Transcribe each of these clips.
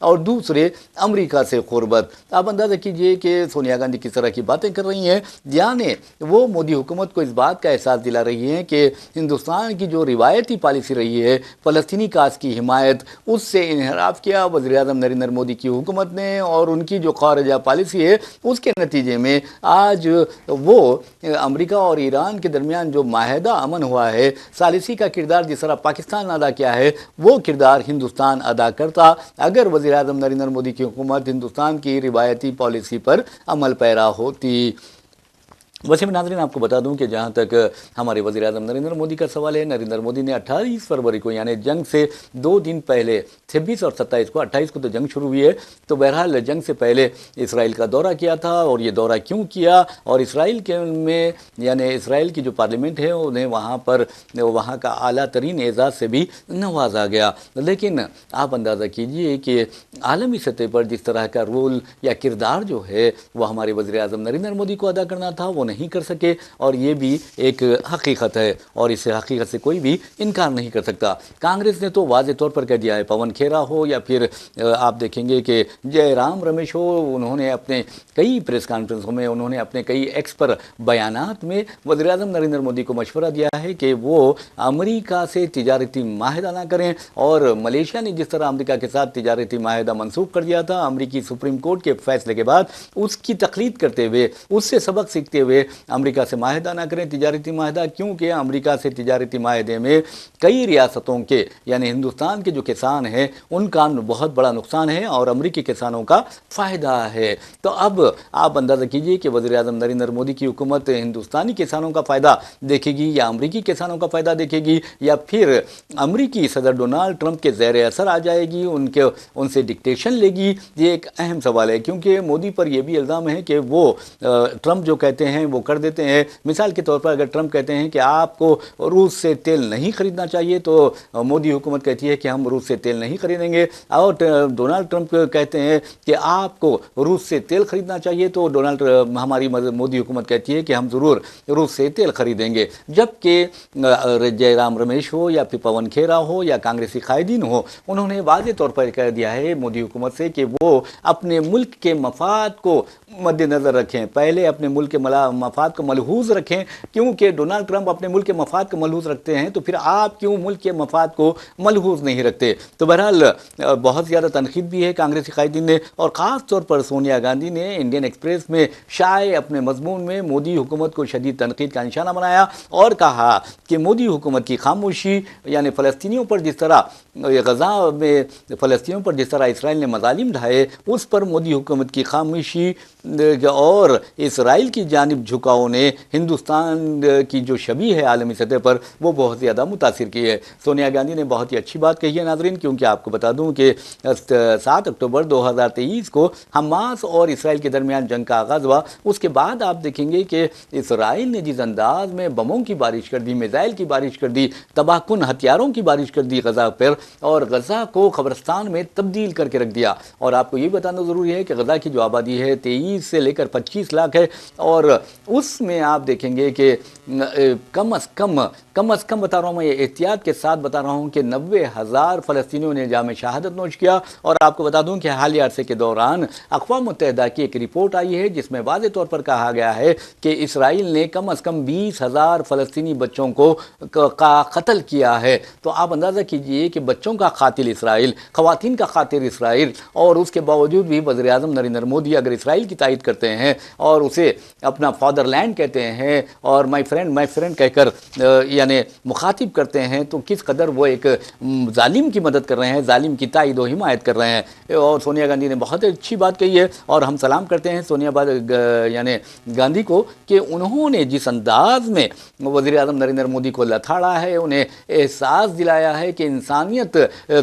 اور دوسرے امریکہ سے قربت۔ آپ اندازہ کیجئے کہ سونیا گاندھی کس طرح کی باتیں کر رہی ہیں، یعنی وہ مودی حکومت کو اس بات کا احساس دلا رہی ہیں کہ ہندوستان کی جو روایتی پالیسی رہی ہے فلسطینی کاز کی حمایت، اس سے انحراف کیا وزیر اعظم نریندر مودی کی حکومت نے، اور ان کی جو خارجہ پالیسی ہے اس کے نتیجے میں آج وہ امریکہ اور ایران کے درمیان جو معاہدہ امن ہوا ہے، ثالثی کا کردار جس طرح پاکستان ادا کیا ہے وہ کردار ہندوستان ادا کرتا اگر وزیر اعظم نریندر مودی کی حکومت ہندوستان کی روایتی پالیسی پر عمل پیرا ہوتی۔ ویسے میں ناظرین آپ کو بتا دوں کہ جہاں تک ہمارے وزیر اعظم نریندر مودی کا سوال ہے، نریندر مودی نے 28 فروری کو یعنی جنگ سے 2 دن پہلے 26 اور 27 کو، 28 کو تو جنگ شروع ہوئی ہے، تو بہرحال جنگ سے پہلے اسرائیل کا دورہ کیا تھا، اور یہ دورہ کیوں کیا، اور اسرائیل کے میں یعنی اسرائیل کی جو پارلیمنٹ ہے انہیں وہاں کا اعلیٰ ترین اعزاز سے بھی نوازا گیا۔ لیکن آپ اندازہ کیجئے کہ عالمی سطح پر جس طرح کا رول یا کردار جو ہے وہ ہمارے وزیر اعظم نریندر مودی کو ادا کرنا تھا وہ نہیں کر سکے، اور یہ بھی ایک حقیقت ہے، اور اس حقیقت سے کوئی بھی انکار نہیں کر سکتا۔ کانگریس نے تو واضح طور پر کہہ دیا ہے، پون کھیرا ہو یا پھر آپ دیکھیں گے کہ جے رام رمیش ہو، انہوں نے اپنے کئی پریس کانفرنسوں میں، انہوں نے اپنے کئی ایکس پر بیانات میں وزیر اعظم نریندر مودی کو مشورہ دیا ہے کہ وہ امریکہ سے تجارتی معاہدہ نہ کریں، اور ملیشیا نے جس طرح امریکہ کے ساتھ تجارتی معاہدہ منسوخ کر دیا تھا امریکی سپریم کورٹ کے فیصلے کے بعد، اس کی تقلید کرتے ہوئے، اس سے سبق سیکھتے ہوئے امریکہ سے معاہدہ نہ کریں، تجارتی معاہدہ، کیونکہ امریکہ سے تجارتی معاہدے میں کئی ریاستوں کے یعنی ہندوستان کے جو کسان ہیں ان کا بہت بڑا نقصان ہے اور امریکی کسانوں کا فائدہ ہے۔ تو اب آپ اندازہ کیجئے کہ وزیر اعظم نریندر مودی کی حکومت ہندوستانی کسانوں کا فائدہ دیکھے گی یا امریکی کسانوں کا فائدہ دیکھے گی، یا پھر امریکی صدر ڈونالڈ ٹرمپ کے زیر اثر آ جائے گی، ان سے ڈکٹیشن لے گی؟ یہ ایک اہم سوال ہے، کیونکہ مودی پر یہ بھی الزام ہے کہ وہ ٹرمپ جو کہتے ہیں وہ کر دیتے ہیں۔ مثال کے طور پر اگر ٹرمپ کہتے ہیں کہ آپ کو روس سے تیل نہیں خریدنا چاہیے تو مودی حکومت کہتی ہے کہ ہم روس سے تیل نہیں خریدیں گے، اور ڈونالڈ ٹرمپ کہتے ہیں کہ آپ کو روس سے تیل خریدنا چاہیے تو ہماری مودی حکومت کہتی ہے کہ ہم ضرور روس سے تیل خریدیں گے۔ جبکہ جے رام رمیش ہو یا پھر پون کھیرا ہو یا کانگریسی قائدین ہو، انہوں نے واضح طور پر کہہ دیا ہے مودی حکومت سے کہ وہ اپنے ملک کے مفاد کو مد نظر رکھیں، پہلے اپنے ملک کے مفاد کو ملحوظ رکھیں، کیونکہ ڈونالڈ ٹرمپ اپنے ملک کے مفاد کو ملحوظ رکھتے ہیں تو پھر آپ کیوں ملک کے مفاد کو ملحوظ نہیں رکھتے؟ تو بہرحال بہت زیادہ تنقید بھی ہے کانگریسی قائدین نے، اور خاص طور پر سونیا گاندھی نے انڈین ایکسپریس میں شائع اپنے مضمون میں مودی حکومت کو شدید تنقید کا نشانہ بنایا اور کہا کہ مودی حکومت کی خاموشی یعنی فلسطینیوں پر جس طرح غزہ میں فلسطینیوں پر جس طرح اسرائیل نے مظالم ڈھائے اس پر مودی حکومت کی خاموشی اور اسرائیل کی جانب جھکاؤ نے ہندوستان کی جو شبیہ ہے عالمی سطح پر وہ بہت زیادہ متاثر کی ہے۔ سونیا گاندھی نے بہت ہی اچھی بات کہی ہے ناظرین، کیونکہ آپ کو بتا دوں کہ 7 اکتوبر 2023 کو حماس اور اسرائیل کے درمیان جنگ کا آغاز ہوا، اس کے بعد آپ دیکھیں گے کہ اسرائیل نے جس انداز میں بموں کی بارش کر دی، میزائل کی بارش کر دی، تباہ کن ہتھیاروں کی بارش کر دی غزہ پر، اور غزہ کو قبرستان میں تبدیل کر کے رکھ دیا۔ اور آپ کو یہ بتانا ضروری ہے کہ غزہ کی جو آبادی ہے 23 سے لے کر 25 لاکھ ہے، اور اس میں آپ دیکھیں گے کہ کم از کم بتا رہا ہوں، میں یہ احتیاط کے ساتھ بتا رہا ہوں کہ 90,000 فلسطینیوں نے جام شہادت نوش کیا۔ اور آپ کو بتا دوں کہ حالیہ عرصے کے دوران اقوام متحدہ کی ایک رپورٹ آئی ہے جس میں واضح طور پر کہا گیا ہے کہ اسرائیل نے کم از کم 20,000 فلسطینی بچوں کو قتل کیا ہے۔ تو آپ اندازہ کیجئے کہ بچوں کا قاتل اسرائیل، خواتین کا قاتل اسرائیل، اور اس کے باوجود بھی وزیر اعظم نریندر مودی اگر اسرائیل کی تائید کرتے ہیں اور اسے اپنا فادر لینڈ کہتے ہیں اور مائی فرینڈ کہہ کر یعنی مخاطب کرتے ہیں، تو کس قدر وہ ایک ظالم کی مدد کر رہے ہیں، ظالم کی تائید و حمایت کر رہے ہیں۔ اور سونیا گاندھی نے بہت اچھی بات کہی ہے، اور ہم سلام کرتے ہیں سونیا یعنی گاندھی کو کہ انہوں نے جس انداز میں وزیر اعظم نریندر مودی کو لتاڑا ہے، انہیں احساس دلایا ہے کہ انسانیت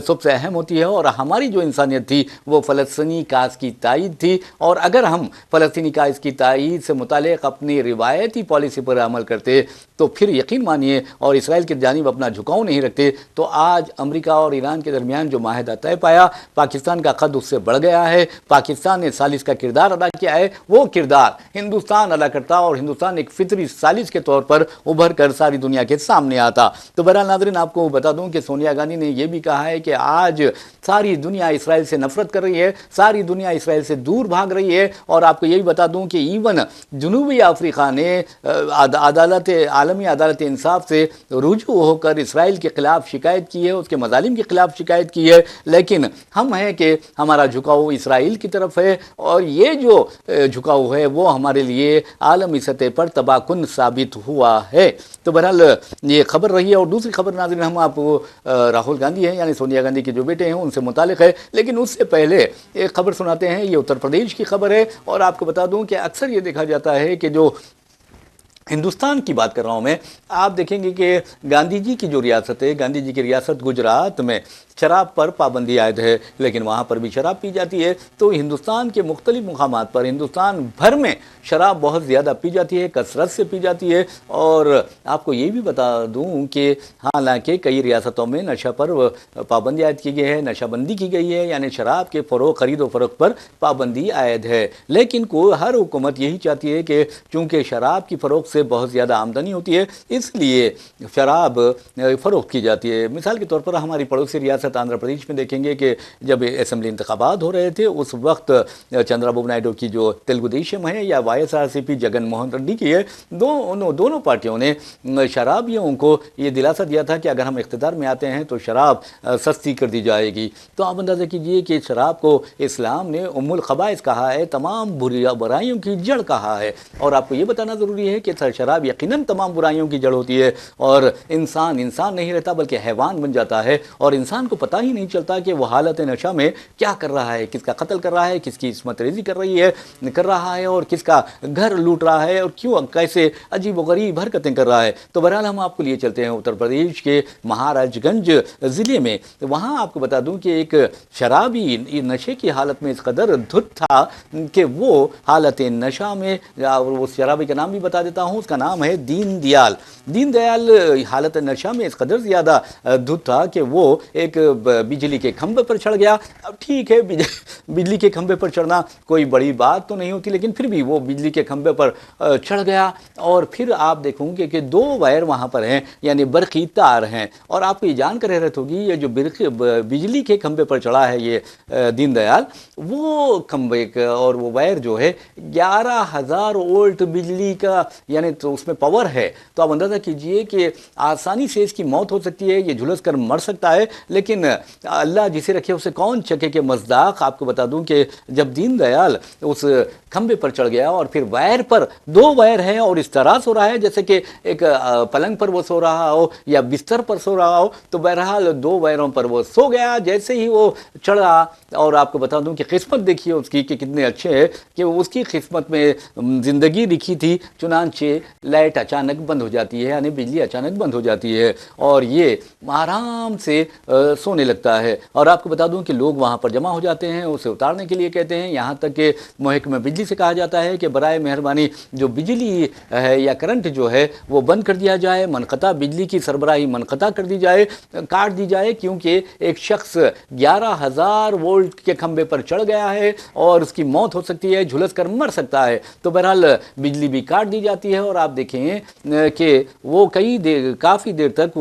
سب سے اہم ہوتی ہے، اور ہماری جو انسانیت تھی وہ فلسطینی کاز کی تائید تھی، اور اگر ہم فلسطینی کاز کی تائید سے متعلق اپنی روایتی پالیسی پر عمل کرتے تو پھر یقین مانیے اور اسرائیل کی جانب اپنا جھکاؤ نہیں رکھتے تو آج امریکہ اور ایران کے درمیان جو معاہدہ طے پایا، پاکستان کا قد اس سے بڑھ گیا ہے، پاکستان نے ثالث کا کردار ادا کیا ہے، وہ کردار ہندوستان ادا کرتا اور ہندوستان ایک فطری ثالث کے طور پر ابھر کر ساری دنیا کے سامنے آتا۔ تو بہرحال ناظرین، آپ کو بتا دوں کہ سونیا گاندھی نے یہ بھی کہا ہے کہ آج ساری دنیا اسرائیل سے نفرت کر رہی ہے، ساری دنیا اسرائیل سے دور بھاگ رہی ہے، اور آپ کو یہی بتا دوں کہ ایون جنوبی افریقہ نے عالمی عدالت انصاف سے رجوع ہو کر اسرائیل کے خلاف شکایت کی ہے، اس کے مظالم کے خلاف شکایت کی ہے، لیکن ہم ہیں کہ ہمارا جھکاؤ اسرائیل کی طرف ہے، اور یہ جو جھکاؤ ہے وہ ہمارے لیے عالمی سطح پر تباہ کن ثابت ہوا ہے۔ تو بہرحال یہ خبر رہی ہے۔ اور دوسری خبر ناظرین، ہم آپ کو راہل گاندھی ہیں یعنی سونیا گاندھی کے جو بیٹے ہیں ان سے متعلق ہے، لیکن اس سے پہلے ایک خبر سناتے ہیں۔ یہ اتر پردیش کی خبر ہے، اور آپ کو بتا دوں کہ اکثر یہ دیکھا جاتا ہے کہ جو ہندوستان کی بات کر رہا ہوں میں، آپ دیکھیں گے کہ گاندھی جی کی جو ریاست ہے، گاندھی جی کی ریاست گجرات میں شراب پر پابندی عائد ہے، لیکن وہاں پر بھی شراب پی جاتی ہے۔ تو ہندوستان کے مختلف مقامات پر ہندوستان بھر میں شراب بہت زیادہ پی جاتی ہے، کثرت سے پی جاتی ہے۔ اور آپ کو یہ بھی بتا دوں کہ حالانکہ کئی ریاستوں میں نشہ پر پابندی عائد کی گئی ہے، نشہ بندی کی گئی ہے، یعنی شراب کے خرید و فروخت پر پابندی عائد ہے، لیکن ہر حکومت یہی چاہتی ہے کہ چونکہ شراب کی فروخت سے بہت زیادہ آمدنی ہوتی ہے، اس لیے شراب فروخت کی جاتی ہے۔ مثال کے طور پر ہماری پڑوسی ریاست آندھرا پردیش میں دیکھیں گے کہ جب اسمبلی انتخابات ہو رہے تھے، اس وقت چندرا بابو نائیڈو کی جو تیلگو دیشم ہے یا وائی ایس آر سی پی جگن موہن ریڈی کی ہے، دونوں پارٹیوں نے شرابیوں کو یہ دلاسا دیا تھا کہ اگر ہم اقتدار میں آتے ہیں تو شراب سستی کر دی جائے گی۔ تو آپ اندازہ کیجئے کہ شراب کو اسلام نے ام الخبائث کہا ہے، تمام برائیوں کی جڑ کہا ہے، اور آپ کو یہ بتانا ضروری ہے کہ شراب یقیناً تمام برائیوں کی جڑ ہوتی ہے، اور انسان نہیں رہتا بلکہ حیوان بن جاتا ہے، اور انسان کو پتہ ہی نہیں چلتا کہ وہ حالت نشہ میں کیا کر رہا ہے، کس کا قتل کر رہا ہے، کس کی عصمت ریزی کر رہا ہے، اور کس کا گھر لوٹ رہا ہے، اور کیوں کیسے عجیب و غریب حرکتیں کر رہا ہے۔ تو بہرحال ہم آپ کو لیے چلتے ہیں اتر پردیش کے مہاراج گنج ضلع میں۔ وہاں آپ کو بتا دوں کہ ایک شرابی نشے کی حالت میں اس قدر دھت تھا کہ وہ حالت نشہ میں، اس شرابی کا نام بھی بتا دیتا ہوں، اس کا نام ہے دین دیال حالت نشہ میں اس قدر زیادہ دھت تھا کہ وہ ایک بجلی کے کھمبے پر چڑھ گیا۔ اب ٹھیک ہے، بجلی کے کھمبے پر چڑھنا کوئی بڑی بات تو نہیں ہوتی، لیکن پھر بھی وہ بجلی کے کھمبے پر چڑھ گیا، اور پھر آپ دیکھوں گے کہ 2 وائر وہاں پر ہیں، یعنی برقی تار ہیں، اور آپ کو یہ جان کر حیرت ہوگی یہ جو بجلی کے کھمبے پر چڑھا ہے یہ دین دیال، وہ کھمبے اور وہ وائر جو ہے 11,000 وولٹ بجلی کا، یعنی تو اس میں پاور ہے۔ تو آپ اندازہ کیجئے کہ آسانی سے اس کی موت ہو سکتی ہے، یہ جھلس کر مر سکتا ہے، لیکن اللہ جسے رکھے اسے کون چکے کے مصداق۔ آپ کو بتا دوں کہ جب دین دیال اس کھمبے پر چڑھ گیا اور پھر وائر پر 2 وائر ہیں اور اس طرح سو رہا ہے جیسے کہ ایک پلنگ پر وہ سو رہا ہو یا بستر پر سو رہا ہو، تو بہرحال 2 وائروں پر وہ سو گیا جیسے ہی وہ چڑھا۔ اور آپ کو بتا دوں کہ قسمت دیکھیے اس کی کہ کتنے اچھے ہے کہ اس کی قسمت میں زندگی لکھی تھی، چنانچہ لائٹ اچانک بند ہو جاتی ہے، یعنی بجلی اچانک بند ہو جاتی ہے، اور یہ آرام سے سونے لگتا ہے۔ اور آپ کو بتا دوں کہ لوگ وہاں پر جمع ہو جاتے ہیں، اسے اتارنے کے لیے کہتے ہیں، یہاں تک کہ محکمہ بجلی سے کہا جاتا ہے کہ برائے مہربانی جو بجلی ہے یا کرنٹ جو ہے وہ بند کر دیا جائے، منقطع بجلی کی سربراہی منقطع کر دی جائے، کاٹ دی جائے، کیونکہ ایک شخص 11,000 وولٹ کے کھمبے پر چڑھ گیا ہے اور اس کی موت ہو سکتی ہے، جھلس کر مر سکتا ہے۔ تو بہرحال بجلی بھی کاٹ دی جاتی ہے، اور آپ دیکھیں کہ وہ کافی دیر تک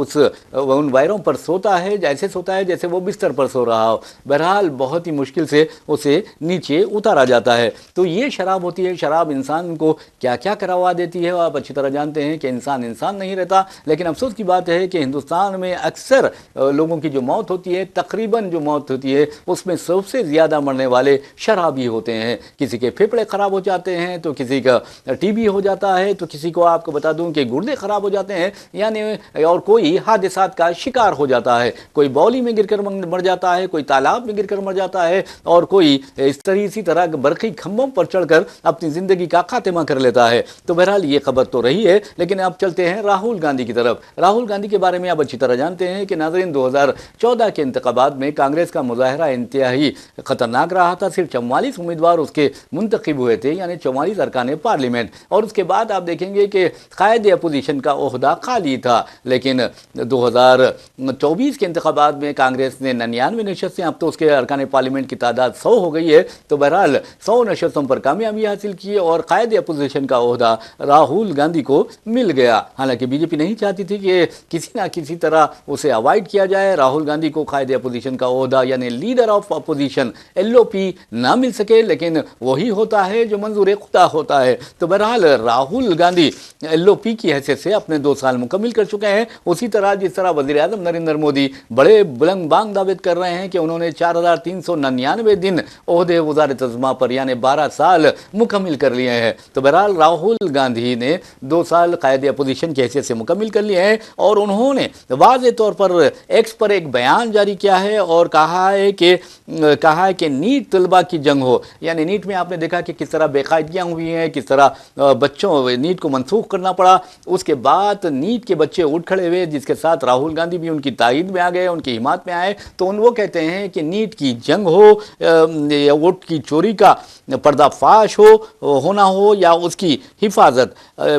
ان وائروں پر سوتا ہے، جیسے وہ بستر پر سو رہا ہو۔ بہرحال بہت ہی مشکل سے اسے نیچے اتارا جاتا ہے۔ تو یہ شراب ہوتی ہے، شراب انسان کو کیا کیا کروا دیتی ہے، آپ اچھی طرح جانتے ہیں کہ انسان نہیں رہتا، لیکن افسوس کی بات ہے کہ ہندوستان میں اکثر لوگوں کی جو موت ہوتی ہے، تقریباً جو موت ہوتی ہے اس میں سب سے زیادہ مرنے والے شرابی ہوتے ہیں۔ کسی کے پھیپھڑے خراب ہو جاتے ہیں، تو کسی کا ٹی بی ہو جاتا ہے، تو کسی کو آپ کو بتا دوں کہ گردے خراب ہو جاتے ہیں، یعنی اور کوئی حادثات کا شکار ہو جاتا ہے، کوئی بولی میں گر کر مر جاتا ہے، کوئی تالاب میں گر کر مر جاتا ہے، اور کوئی اسی طرح برقی کھمبوں پر چڑھ کر اپنی زندگی کا خاتمہ کر لیتا ہے۔ تو بہرحال یہ خبر تو رہی ہے، لیکن اب چلتے ہیں راہل گاندھی کی طرف۔ راہل گاندھی کے بارے میں آپ اچھی طرح جانتے ہیں کہ ناظرین 2014 کے انتخابات میں کانگریس کا مظاہرہ انتہائی خطرناک رہا تھا، صرف 44 امیدوار اس کے منتخب ہوئے تھے، یعنی 44 ارکان پارلیمنٹ، اور اس کے بعد آپ دیکھیں گے کہ قائد اپوزیشن کا عہدہ خالی تھا، لیکن 2024 کے انتخابات میں کانگریس نے 99 نشستیں، اب تو اس کے ارکان پارلیمنٹ کی تعداد 100 ہو گئی ہے، تو بہرحال 100 نشستوں پر کامیابی حاصل کی اور قائد اپوزیشن کا عہدہ راہل گاندھی کو مل گیا۔ حالانکہ بی جے پی نہیں چاہتی تھی کہ کسی نہ کسی طرح اسے اوائڈ کیا جائے، راہل گاندھی کو قائد اپوزیشن کا عہدہ یعنی لیڈر آف اپوزیشن LOP نہ مل سکے، لیکن وہی ہوتا ہے جو منظور خدا ہوتا ہے۔ تو بہرحال راہل گاندھی LOP کی حیثیت سے اپنے 2 سال مکمل کر چکے ہیں۔ اسی طرح جس طرح وزیر اعظم نریندر مودی بڑے بلند بانگ دعویت کر رہے ہیں کہ انہوں نے 4399 دن عہدے وزارت عظمیٰ پر یعنی 12 سال مکمل کر لیے ہیں، تو بہرحال راہل گاندھی نے 2 سال قائد اپوزیشن کی حیثیت سے مکمل کر لیے ہیں، اور انہوں نے واضح طور پر ایکس پر ایک بیان جاری کیا ہے اور کہا ہے کہ نیٹ طلبہ کی جنگ ہو، یعنی نیٹ میں آپ نے دیکھا کہ کس طرح بے قاعدگیاں ہوئی ہیں، کس طرح بچوں نیٹ کو منسوخ کرنا پڑا، اس کے بعد نیٹ کے بچے اٹھ کھڑے ہوئے، جس کے ساتھ راہل گاندھی بھی ان کی تائید میں آ گئے، ان کی حمایت میں آئے، تو وہ کہتے ہیں کہ نیٹ کی جنگ ہو یا ووٹ کی چوری کا پردہ فاش ہونا ہو یا اس کی حفاظت۔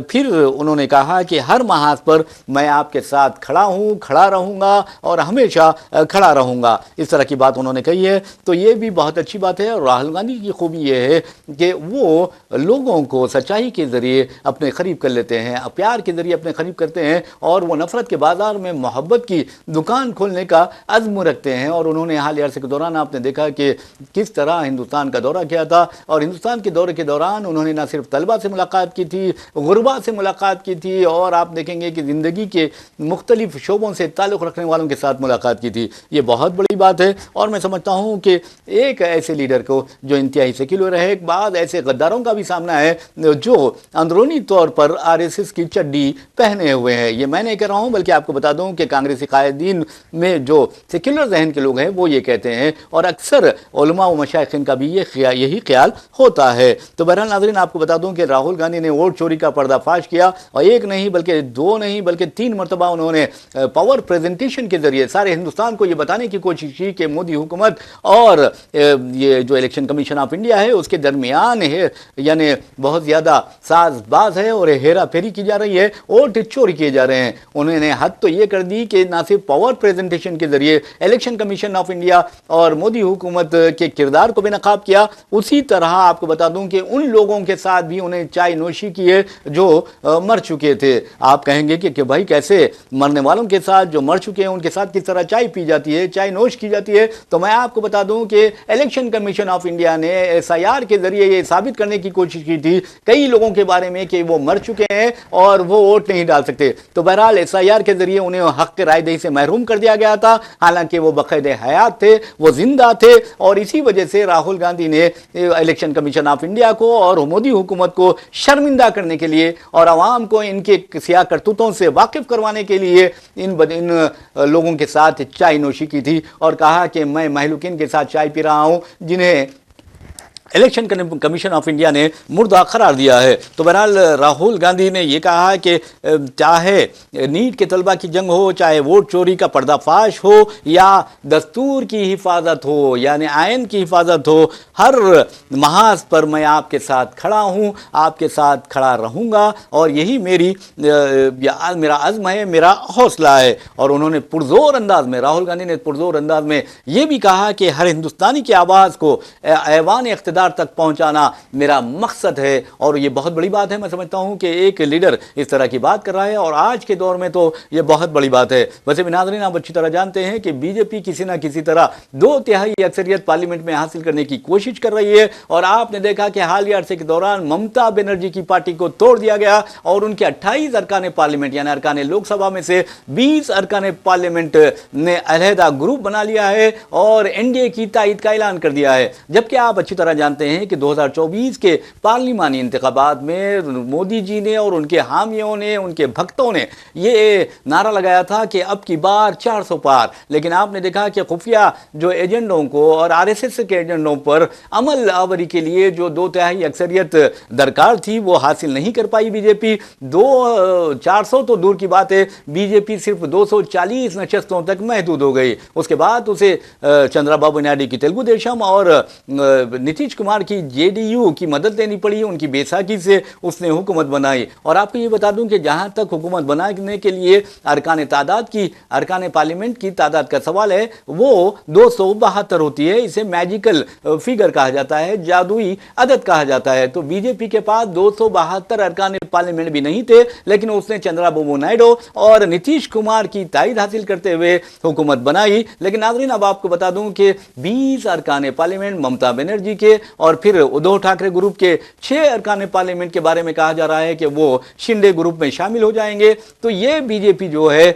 پھر انہوں نے کہا کہ ہر محاذ پر میں آپ کے ساتھ کھڑا ہوں، کھڑا رہوں گا اور ہمیشہ کھڑا رہوں گا، اس طرح کی بات انہوں نے کہی ہے۔ تو یہ بھی بہت اچھی بات ہے، اور راہل گاندھی کی خوبی یہ ہے کہ وہ لوگوں کو سچائی کے ذریعے اپنے قریب کر لیتے ہیں، پیار کے ذریعے اپنے قریب کرتے ہیں، اور وہ نفرت کے بازار میں محبت کی دکان کھولنے کا عزم رکھتے ہیں۔ اور انہوں نے حالیہ عرصے کے دوران آپ نے دیکھا کہ کس طرح ہندوستان کا دورہ کیا تھا، اور ہندوستان کے دورے کے دوران انہوں نے نہ صرف طلبہ سے ملاقات کی تھی، غربا سے ملاقات کی تھی، اور آپ دیکھیں گے کہ زندگی کے مختلف شعبوں سے تعلق رکھنے والوں کے ساتھ ملاقات کی تھی۔ یہ بہت بڑی بات ہے، اور میں سمجھتا ہوں کہ ایک ایسے لیڈر کو جو انتہائی سیکولر ہے، ایک بعض ایسے غداروں کا بھی سامنا ہے جو اندرونی طور پر RSS کی چڈی پہنے ہوئے ہیں۔ یہ میں نہیں کہہ رہا ہوں، بلکہ آپ کو بتا دوں کہ کانگریسی قائدین میں جو سیکولر ذہن کے لوگ ہیں وہ یہ کہتے ہیں، اور اکثر علماء و مشائخین کا بھی یہی خیال ہوتا ہے۔ تو بہرحال ناظرین، آپ کو بتا دوں کہ راہل گاندھی نے ووٹ چوری کا پردہ فاش کیا، اور ایک نہیں بلکہ 2 نہیں بلکہ 3 مرتبہ انہوں نے پاور پریزنٹیشن کے ذریعے سارے ہندوستان کو یہ بتانے کی کوشش کی کہ مودی حکومت اور یہ جو الیکشن کمیشن آف انڈیا ہے اس کے درمیان ہے، یعنی بہت زیادہ ساز باز ہے اور ہیرا پھیری کی جا رہی ہے، ووٹ چوری کیے جا رہے ہیں۔ انہوں نے حد تو یہ کر دی کہ نہ صرف پاور پریزنٹیشن کے ذریعے الیکشن کمیشن آف انڈیا اور مودی حکومت کے کردار کو بے نقاب کیا، اسی طرح آپ کو بتا دوں کہ ان لوگوں کے ساتھ بھی انہیں چائے نوشی کی ہے جو مر چکے تھے۔ آپ کہیں گے کہ بھائی کیسے مرنے والوں کے ساتھ جو مر چکے ہیں ان کے ساتھ کس طرح چائے پی جاتی ہے، چائے نوش کی جاتی ہے؟ تو میں آپ کو بتا دوں کہ الیکشن کمیشن آف انڈیا نے SIR کے ذریعے یہ ثابت کرنے کی کوشش کی تھی کئی لوگوں کے بارے میں کہ وہ مر چکے ہیں اور وہ ووٹ نہیں ڈال سکتے، تو بہرحال SIR کے ذریعے انہیں حق رائے دہی سے محروم کر دیا گیا تھا، حالانکہ وہ باقاعدہ حیات تھے، وہ زندہ تھے، اور اسی وجہ سے راہل گاندھی نے الیکشن کمیشن آف انڈیا کو اور مودی حکومت کو شرمندہ کرنے کے لیے اور عوام کو ان کے سیاہ کرتوتوں سے واقف کروانے کے لیے ان لوگوں کے ساتھ چائے نوشی کی تھی، اور کہا کہ میں مہلوکین کے ساتھ چائے پی رہا ہوں جنہیں الیکشن کمیشن آف انڈیا نے مردہ قرار دیا ہے۔ تو بہرحال راہل گاندھی نے یہ کہا کہ چاہے نیٹ کے طلبہ کی جنگ ہو، چاہے ووٹ چوری کا پردہ فاش ہو، یا دستور کی حفاظت ہو یعنی آئین کی حفاظت ہو، ہر محاذ پر میں آپ کے ساتھ کھڑا ہوں، آپ کے ساتھ کھڑا رہوں گا، اور یہی میرا عزم ہے، میرا حوصلہ ہے۔ اور انہوں نے پرزور انداز میں، راہل گاندھی نے پرزور انداز میں یہ بھی کہا کہ ہر ہندوستانی کی آواز کو ایوان اقتدار تک پہنچانا میرا مقصد ہے، اور یہ بہت بڑی بات ہے۔ میں سمجھتا ہوں کہ ایک لیڈر اس طرح کی بات کر رہا ہے، اور آج کے دور میں تو یہ بہت بڑی بات ہے۔ ویسے بھی ناظرین، آپ اچھی طرح جانتے ہیں کہ بی جے پی کسی نہ کسی طرح 2/3 اکثریت پارلیمنٹ میں حاصل کرنے کی کوشش کر رہی ہے، اور آپ نے دیکھا کہ حالیہ عرصے کے دوران ممتا بنرجی کی پارٹی کو توڑ دیا گیا، اور ان کے 28 ارکان پارلیمنٹ یعنی ارکان لوک سبھا میں سے 20 ارکان پارلیمنٹ نے علیحدہ گروپ بنا لیا ہے اور NDA کی تائید کا اعلان کر دیا ہے۔ جبکہ آپ اچھی طرح جانتے ہیں کہ 2024 کے پارلیمانی انتخابات میں مودی جی نے اور ان کے حامیوں نے، ان کے بھکتوں نے یہ نعرہ لگایا تھا کہ اب کی بار 400 پار، لیکن آپ نے دیکھا کہ خفیہ جو ایجنڈوں کو اور RSS کے ایجنڈوں پر عمل آوری کے لیے جو 2/3 اکثریت درکار تھی وہ حاصل نہیں کر پائی بی جے پی۔ 400 تو دور کی بات ہے، بی جے پی صرف 240 نشستوں تک محدود ہو گئی۔ اس کے بعد اسے چندرا بابو نائیڈو کی تیلگو دیشم اور نتیش نتیش کمار کی JDU کی مدد لینی پڑی، ان کی بیساکھی سے اس نے حکومت بنائی۔ اور آپ کو یہ بتا دوں کہ جہاں تک حکومت بنانے کے لیے ارکان پارلیمنٹ کی تعداد کا سوال ہے، وہ 272 ہوتی ہے۔ اسے میجیکل فیگر کہا جاتا ہے، جادوئی عدد کہا جاتا ہے۔ تو بی جے پی کے پاس 272 ارکان پارلیمنٹ بھی نہیں تھے، لیکن اس نے چندرا بابو نائیڈو اور نتیش کمار کی تائید حاصل کرتے ہوئے حکومت بنائی۔ لیکن ناظرین اب آپ کو بتا دوں کہ 20 ارکان پارلیمنٹ ممتا بنرجی کے اور پھر ادھو ٹھاکرے گروپ کے 6 ارکان پارلیمنٹ کے بارے میں کہا جا رہا ہے کہ وہ شنڈے گروپ میں شامل ہو جائیں گے۔ تو یہ بی جے پی جو ہے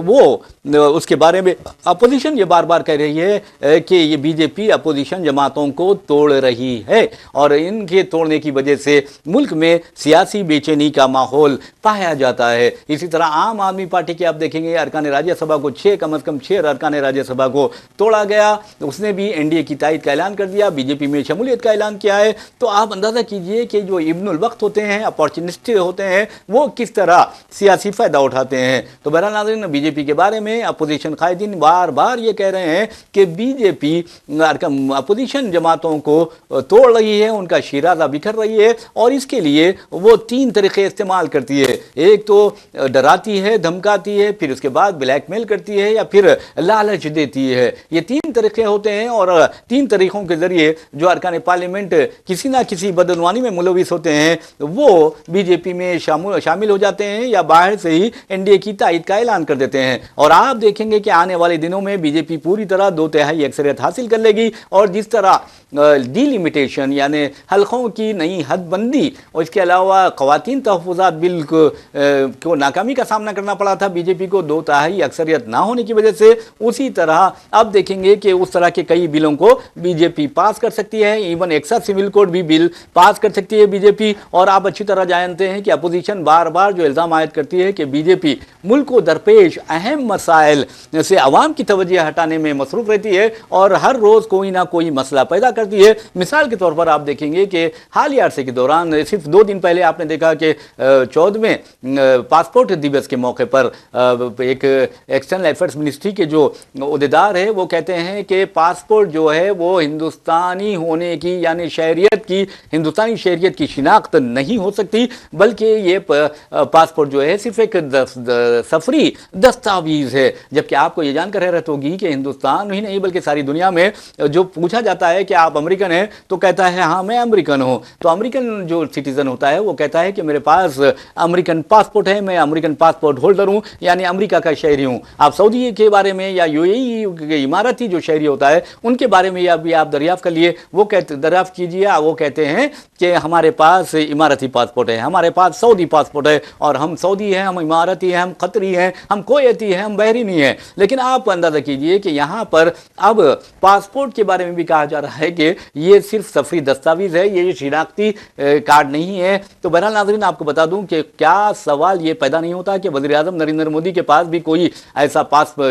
وہ اس کے بارے میں اپوزیشن یہ بار بار کہہ رہی ہے کہ یہ بی جے پی اپوزیشن جماعتوں کو توڑ رہی ہے، اور ان کے توڑنے کی وجہ سے ملک میں سیاسی بے چینی کا ماحول پایا جاتا ہے۔ اسی طرح عام آدمی پارٹی کے آپ دیکھیں گے ارکان راجیہ سبھا کو کم از کم 6 ارکان راجیہ سبھا کو توڑا گیا۔ اس نے بھی NDA کی تائید کا اعلان کر دیا، بی جے پی میں شمولیت کا اعلان کیا ہے۔ تو آپ اندازہ کیجئے کہ جو ابن الوقت ہوتے ہیں، اپارچونسٹ ہوتے ہیں، وہ کس طرح سیاسی فائدہ اٹھاتے ہیں۔ تو بہرحال ناظرین بی جے پی کے بارے میں اپوزیشن قائدین بار بار یہ کہہ رہے ہیں کہ بی جے پی اپوزیشن جماعتوں کو توڑ رہی ہے، ان کا شیرازہ بکھر رہی ہے، اور اس کے لیے وہ 3 طریقے استعمال کرتی ہے۔ ایک تو ڈراتی ہے، دھمکاتی ہے، پھر اس کے بعد بلیک میل کرتی ہے، یا پھر لالچ دیتی ہے۔ یہ 3 طریقے ہوتے ہیں، اور 3 طریقوں کے ذریعے جو ارکان پارلیمنٹ کسی نہ کسی بدعنوانی میں ملوث ہوتے ہیں وہ بی جے پی میں شامل ہو جاتے ہیں، یا باہر سے ہی NDA کی تائید کا اعلان کر دیتے ہیں۔ اور آپ دیکھیں گے کہ آنے والے دنوں میں بی جے پی پوری طرح 2/3 اکثریت حاصل کر لے گی، اور جس طرح ڈی لیمیٹیشن یعنی حلقوں کی نئی حد بندی، اور اس کے علاوہ خواتین تحفظات بل کو ناکامی کا سامنا کرنا پڑا تھا بی جے پی کو 2/3 اکثریت نہ ہونے کی وجہ سے، اسی طرح اب دیکھیں گے کہ اس طرح کے کئی بلوں کو بی جے پی پاس کر سکتی ہے۔ ایون ایکسا سول کوڈ بھی بل پاس کر سکتی ہے بی جے پی۔ اور آپ اچھی طرح جانتے ہیں کہ اپوزیشن بار بار جو الزام عائد کرتی ہے کہ بی جے پی ملک کو درپیش اہم مسائل سے عوام کی توجہ ہٹانے میں مصروف رہتی ہے، اور ہر روز کوئی نہ کوئی مسئلہ پیدا کرتی ہے۔ مثال کے طور پر آپ دیکھیں گے کہ حالیہ عرصے کے دوران صرف 2 دن پہلے آپ نے دیکھا کہ 14ویں پاسپورٹ دیوس کے موقع پر ایک ایکسٹرنل افیئرز منسٹری کے جو عہدیدار ہے وہ کہتے ہیں کہ پاسپورٹ جو ہے وہ ہندوستانی ہونے کی یعنی ہندوستانی شہریت کی شناخت نہیں ہو سکتی، بلکہ یہ پاسپورٹ جو ہے صرف ایک سفری دستاویز ہے۔ جبکہ آپ کو یہ جان کر حیرت ہوگی کہ ہندوستان ہی نہیں بلکہ ساری دنیا میں جو پوچھا جاتا ہے کہ آپ امریکن ہیں تو کہتا ہے ہاں میں امریکن ہوں۔ تو امریکن جو سٹیزن ہوتا ہے وہ کہتا ہے کہ میرے پاس امریکن پاسپورٹ ہے، میں امریکن پاسپورٹ ہولڈر ہوں، یعنی امریکہ کا شہری ہوں۔ آپ سعودی کے بارے میں یا UAE اماراتی جو شہری ہوتا ہے ان کے بارے میں بھی آپ دریافت کر لیے، وہ دریافت کیجیے، وہ کہتے ہیں کہ ہمارے پاس اماراتی پاسپورٹ ہے، ہمارے پاس سعودی پاسپورٹ ہے، اور ہم سعودی ہیں، ہم اماراتی ہیں، ہم قطری ہیں، ہم کویتی ہیں، ہم بحرینی ہیں۔ لیکن آپ اندازہ کیجئے کہ یہاں پر اب پاسپورٹ کے بارے میں بھی کہا جا رہا ہے کہ یہ صرف سفری دستاویز ہے، یہ شناختی کارڈ نہیں ہے۔ تو بہرحال ناظرین آپ کو بتا دوں کہ کیا سوال یہ پیدا نہیں ہوتا کہ وزیر اعظم نریندر مودی کے پاس بھی کوئی ایسا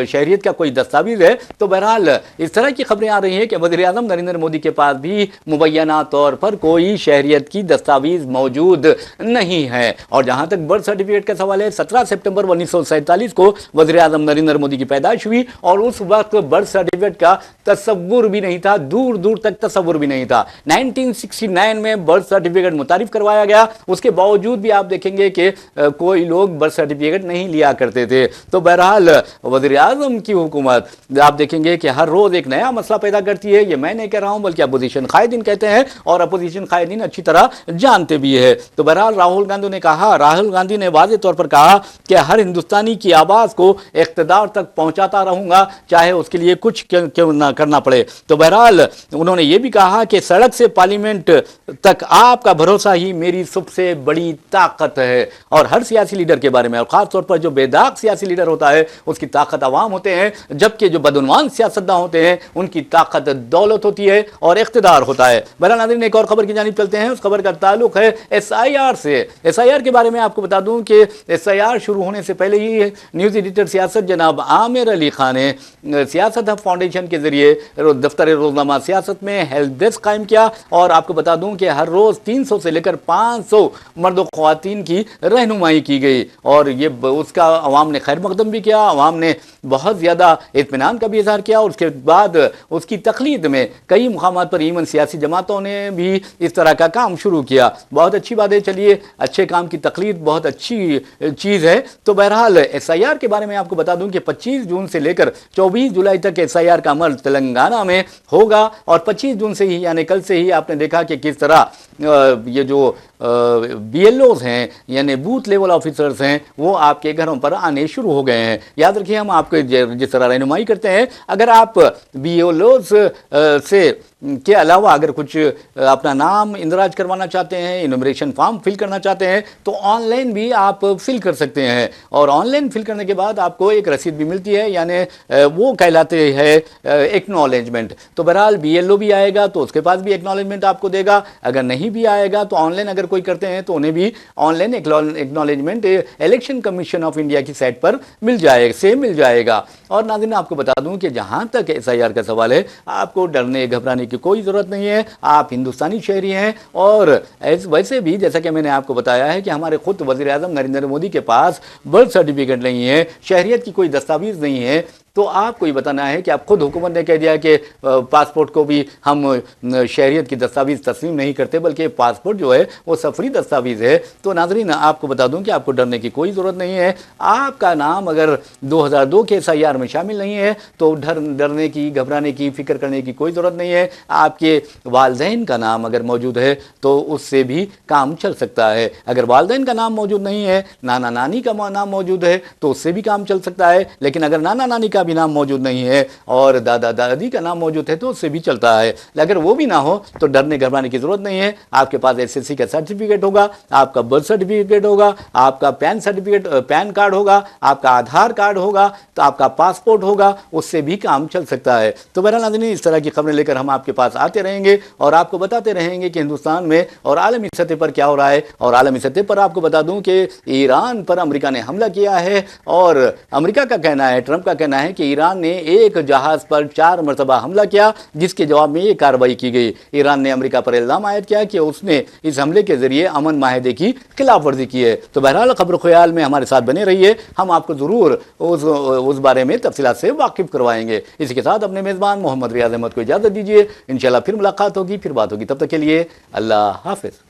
شہریت کا کوئی دستاویز ہے؟ تو بہرحال اس طرح کی خبریں آ رہی ہیں کہ وزیر اعظم نریندر مودی کے پاس بھی مبینہ طور پر کوئی شہریت کی دستاویز موجود نہیں ہے۔ اور جہاں تک برتھ سرٹیفکیٹ کا سوال ہے، 17 سپٹمبر 1947 کو وزیر اعظم نریندر مودی کی پیدائش ہوئی، اور اس وقت برتھ سرٹیفکیٹ کا تصور بھی نہیں تھا، دور دور تک تصور بھی نہیں تھا۔ 1969 میں برتھ سرٹیفکیٹ متعارف کروایا گیا، اس کے باوجود بھی آپ دیکھیں گے کہ کوئی لوگ برتھ سرٹیفکیٹ نہیں لیا کرتے تھے۔ تو بہرحال وزیر اعظم کی حکومت آپ دیکھیں گے کہ ہر روز ایک نیا مسئلہ پیدا کرتی ہے۔ یہ میں نہیں کہہ رہا ہوں بلکہ اپوزیشن قائدین کہتے ہیں، اور اپوزیشن قائدین اچھی طرح جانتے بھی ہے۔ تو بہرحال راہل گاندھی نے واضح طور پر کہا کہ ہر ہندوستانی کی آواز کو اقتدار تک پہنچاتا رہوں گا، چاہے اس کے لیے کچھ کیوں نہ کرنا پڑے۔ تو بہرحال انہوں نے یہ بھی کہا کہ سڑک سے پارلیمنٹ تک آپ کا بھروسہ ہی میری سب سے بڑی طاقت ہے۔ اور ہر سیاسی لیڈر کے بارے میں، اور خاص طور پر جو بے داغ سیاسی لیڈر ہوتا ہے اس کی طاقت عوام ہوتے ہیں، جبکہ جو بدعنوان سیاستداں ہوتے ہیں ان کی طاقت دولت ہوتی ہے اور اقتدار ہوتا ہے۔ بہرحال ناظرین ایک اور خبر کی جانب چلتے ہیں، اس خبر کا تعلق ہے SIR سے۔ SIR کے بارے میں آپ کو بتا دوں کہ SIR شروع ہونے سے پہلے ہی نیوز ایڈیٹر سیاست جناب عامر علی خان نے سیاست ہب فاؤنڈیشن کے ذریعے دفتر روزنامہ سیاست میں ہیلپ ڈیسک قائم کیا، اور آپ کو بتا دوں کہ ہر روز 300 سے لے کر 500 مرد و خواتین کی رہنمائی کی گئی، اور یہ اس کا عوام نے خیر مقدم بھی کیا، عوام نے بہت زیادہ اطمینان کا بھی اظہار کیا، اور اس کے بعد اس کی تقلید میں کئی مقامات پر ایون سیاسی جماعتوں نے بھی اس طرح کا کام شروع کیا. بہت اچھی بات ہے. چلیے اچھے کام کی تقلید بہت اچھی چیز ہے. تو بہرحال ایس آئی آر کے بارے میں آپ کو بتا دوں کہ 25 جون سے لے کر 24 جولائی تک ایس آئی آر کا عمل تلنگانہ میں ہوگا. اور 25 جون سے ہی یعنی کل سے ہی آپ نے دیکھا کہ کس طرح یہ جو بی ایل اوز ہیں یعنی بوتھ لیول آفیسرز ہیں وہ آپ کے گھروں پر آنے شروع ہو گئے ہیں. یاد رکھیے ہم آپ کو جس طرح رہنمائی کرتے ہیں, اگر آپ بی ایل اوز سے کے علاوہ اگر کچھ اپنا نام اندراج کروانا چاہتے ہیں, انومریشن فارم فل کرنا چاہتے ہیں تو آن لائن بھی آپ فل کر سکتے ہیں. اور آن لائن فل کرنے کے بعد آپ کو ایک رسید بھی ملتی ہے یعنی وہ کہلاتے ہے ایکنالجمنٹ. تو بہرحال بی ایل او بھی آئے گا تو اس کے پاس بھی ایکنالجمنٹ آپ کو دے گا. اگر نہیں بھی آئے گا تو آن لائن اگر کوئی کرتے ہیں تو انہیں بھی on line acknowledgement election commission of India کی سائٹ پر مل جائے گا. اور ناظرین آپ کو بتا دوں کہ جہاں تک ایس آئی آر کا سوال ہے آپ کو ڈرنے گھبرانے کی کوئی ضرورت نہیں ہے. آپ ہندوستانی شہری ہیں اور ویسے بھی جیسا کہ میں نے آپ کو بتایا ہے کہ ہمارے خود وزیر اعظم نریندر مودی کے پاس برتھ سرٹیفکیٹ نہیں ہے, شہریت کی کوئی دستاویز نہیں ہے. تو آپ کو یہ بتانا ہے کہ آپ خود حکومت نے کہہ دیا کہ پاسپورٹ کو بھی ہم شہریت کی دستاویز تسلیم نہیں کرتے بلکہ پاسپورٹ جو ہے وہ سفری دستاویز ہے. تو ناظرین آپ کو بتا دوں کہ آپ کو ڈرنے کی کوئی ضرورت نہیں ہے. آپ کا نام اگر 2002 کے ایس آئی آر میں شامل نہیں ہے تو ڈرنے کی گھبرانے کی فکر کرنے کی کوئی ضرورت نہیں ہے. آپ کے والدین کا نام اگر موجود ہے تو اس سے بھی کام چل سکتا ہے. اگر والدین کا نام موجود نہیں ہے, نانا نانی کا نام موجود ہے تو اس سے بھی کام چل سکتا ہے. لیکن اگر نانا نانی کا بھی نام موجود نہیں ہے اور دادا دادی کا نام موجود ہے تو اس سے بھی چلتا ہے. اگر وہ بھی نہ ہو تو ڈرنے گھبرانے کی ضرورت نہیں ہے. آپ کے پاس ایس ایس سی کا سرٹیفکیٹ ہوگا, آپ کا برتھ سرٹیفکیٹ ہوگا, آپ کا پین کارڈ ہوگا, آپ کا آدھار کارڈ ہوگا, تو آپ کا پاسپورٹ ہوگا, اس سے بھی کام چل سکتا ہے. تو بہرحال ناظرین اس طرح کی خبریں لے کر ہم آپ کے پاس آتے رہیں گے اور آپ کو بتاتے رہیں گے کہ ہندوستان میں اور عالمی سطح پر کیا ہو رہا ہے. اور عالمی سطح پر آپ کو بتا دوں کہ ایران پر امریکہ نے حملہ کیا ہے اور امریکہ کا کہنا ہے, ٹرمپ کا کہنا ہے کہ ایران نے ایک جہاز پر 4 مرتبہ حملہ کیا جس کے جواب میں یہ کارروائی کی گئی. ایران نے امریکہ پر الزام عائد کیا کہ اس نے اس حملے کے ذریعے امن معاہدے کی خلاف ورزی کی ہے. تو بہرحال خبر خیال میں ہمارے ساتھ بنے رہیے, ہم آپ کو ضرور اس بارے میں تفصیلات سے واقف کروائیں گے. اسی کے ساتھ اپنے میزبان محمد ریاض احمد کو اجازت دیجیے. انشاءاللہ پھر ملاقات ہوگی, پھر بات ہوگی. تب تک کے لیے اللہ حافظ.